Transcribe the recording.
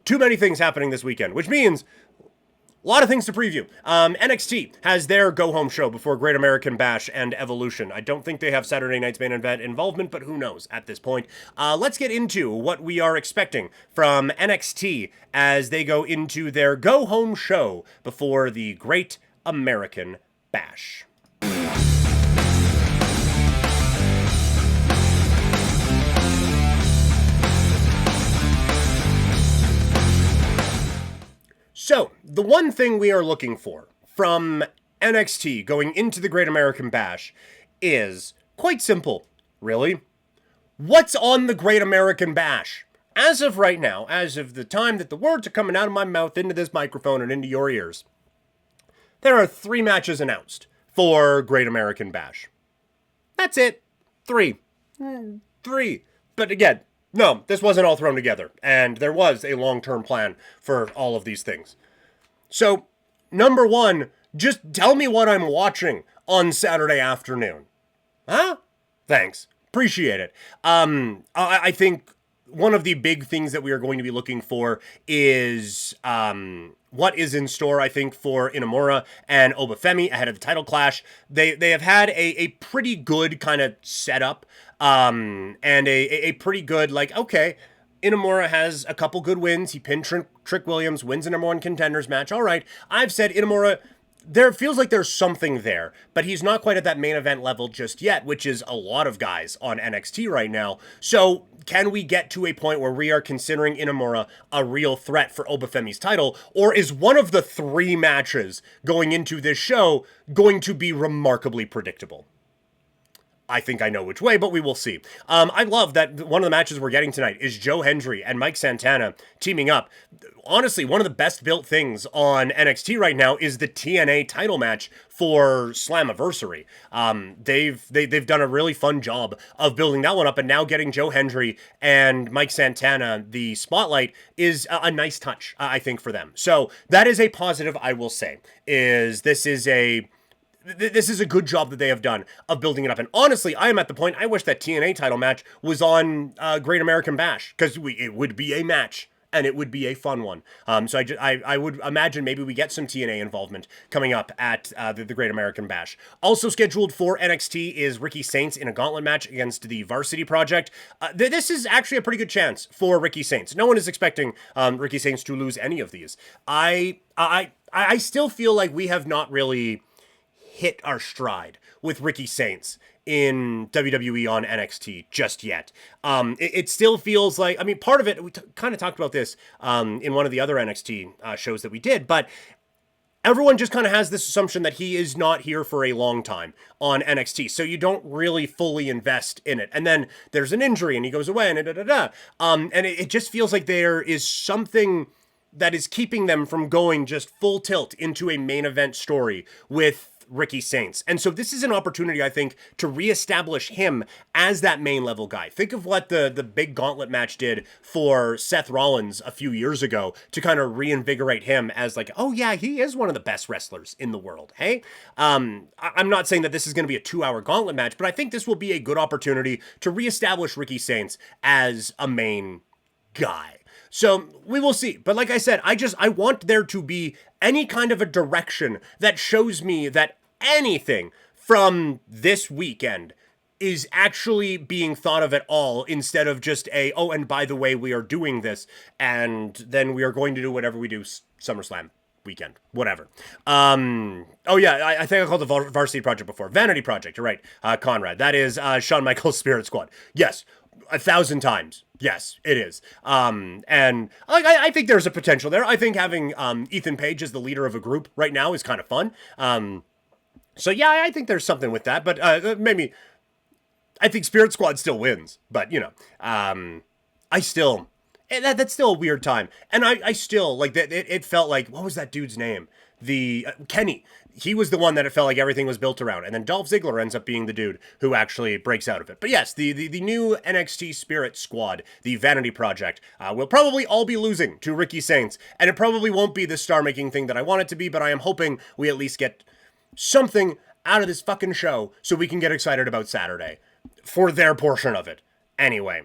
too many things happening this weekend, which means a lot of things to preview. NXT has their go-home show before Great American Bash and Evolution. I don't think they have Saturday night's main event involvement, but who knows at this point. Let's get into what we are expecting from NXT as they go into their go-home show before the Great American Bash. So, the one thing we are looking for from NXT going into the Great American Bash is quite simple, really. What's on the Great American Bash? As of right now, as of the time that the words are coming out of my mouth into this microphone and into your ears, there are 3 matches announced for Great American Bash. That's it. 3. 3. But again, no, this wasn't all thrown together, and there was a long-term plan for all of these things. So, number 1, just tell me what I'm watching on Saturday afternoon. Huh? Thanks. Appreciate it. I think one of the big things that we are going to be looking for is what is in store, I think, for Inamura and Obafemi ahead of the title clash. They have had a pretty good kind of setup and a pretty good, like, okay, Inamura has a couple good wins. He pinned Trick Williams, wins a number 1 contenders match. All right, I've said Inamura, there feels like there's something there, but he's not quite at that main event level just yet, which is a lot of guys on NXT right now. So can we get to a point where we are considering Inamura a real threat for Obafemi's title, or is one of the 3 matches going into this show going to be remarkably predictable? I think I know which way, but we will see. I love that one of the matches we're getting tonight is Joe Hendry and Mike Santana teaming up. Honestly, one of the best built things on NXT right now is the TNA title match for Slammiversary. They've done a really fun job of building that one up, and now getting Joe Hendry and Mike Santana the spotlight is a nice touch, I think, for them. So that is a positive, I will say. This is a good job that they have done of building it up. And honestly, I am at the point, I wish that TNA title match was on Great American Bash, because it would be a match, and it would be a fun one. So I would imagine maybe we get some TNA involvement coming up at the Great American Bash. Also scheduled for NXT is Ricky Saints in a gauntlet match against the Varsity Project. This is actually a pretty good chance for Ricky Saints. No one is expecting Ricky Saints to lose any of these. I still feel like we have not really hit our stride with Ricky Saints in WWE on NXT just yet. It still feels like, I mean, part of it, we kind of talked about this in one of the other NXT shows that we did, but everyone just kind of has this assumption that he is not here for a long time on NXT, so you don't really fully invest in it. And then there's an injury and he goes away and and it just feels like there is something that is keeping them from going just full tilt into a main event story with Ricky Saints. And so this is an opportunity, I think, to reestablish him as that main level guy. Think of what the big gauntlet match did for Seth Rollins a few years ago to kind of reinvigorate him as like, oh yeah, he is one of the best wrestlers in the world. Hey, I'm not saying that this is going to be a 2-hour gauntlet match, but I think this will be a good opportunity to reestablish Ricky Saints as a main guy. So we will see. But like I said, I want there to be any kind of a direction that shows me that anything from this weekend is actually being thought of at all, instead of just oh, and by the way, we are doing this, and then we are going to do whatever we do SummerSlam weekend, whatever. Oh yeah, I think I called the Varsity Project before. Vanity Project, you're right, Conrad. That is Shawn Michaels' Spirit Squad. Yes, 1,000 times. Yes, it is. And I think there's a potential there. I think having Ethan Page as the leader of a group right now is kind of fun. So yeah, I think there's something with that, but maybe I think Spirit Squad still wins, but you know, that's still a weird time. And I still like that. It felt like, what was that dude's name? Kenny. He was the one that it felt like everything was built around. And then Dolph Ziggler ends up being the dude who actually breaks out of it. But yes, the new NXT Spirit Squad, the Vanity Project, will probably all be losing to Ricky Saints. And it probably won't be the star-making thing that I want it to be, but I am hoping we at least get something out of this fucking show so we can get excited about Saturday for their portion of it. Anyway,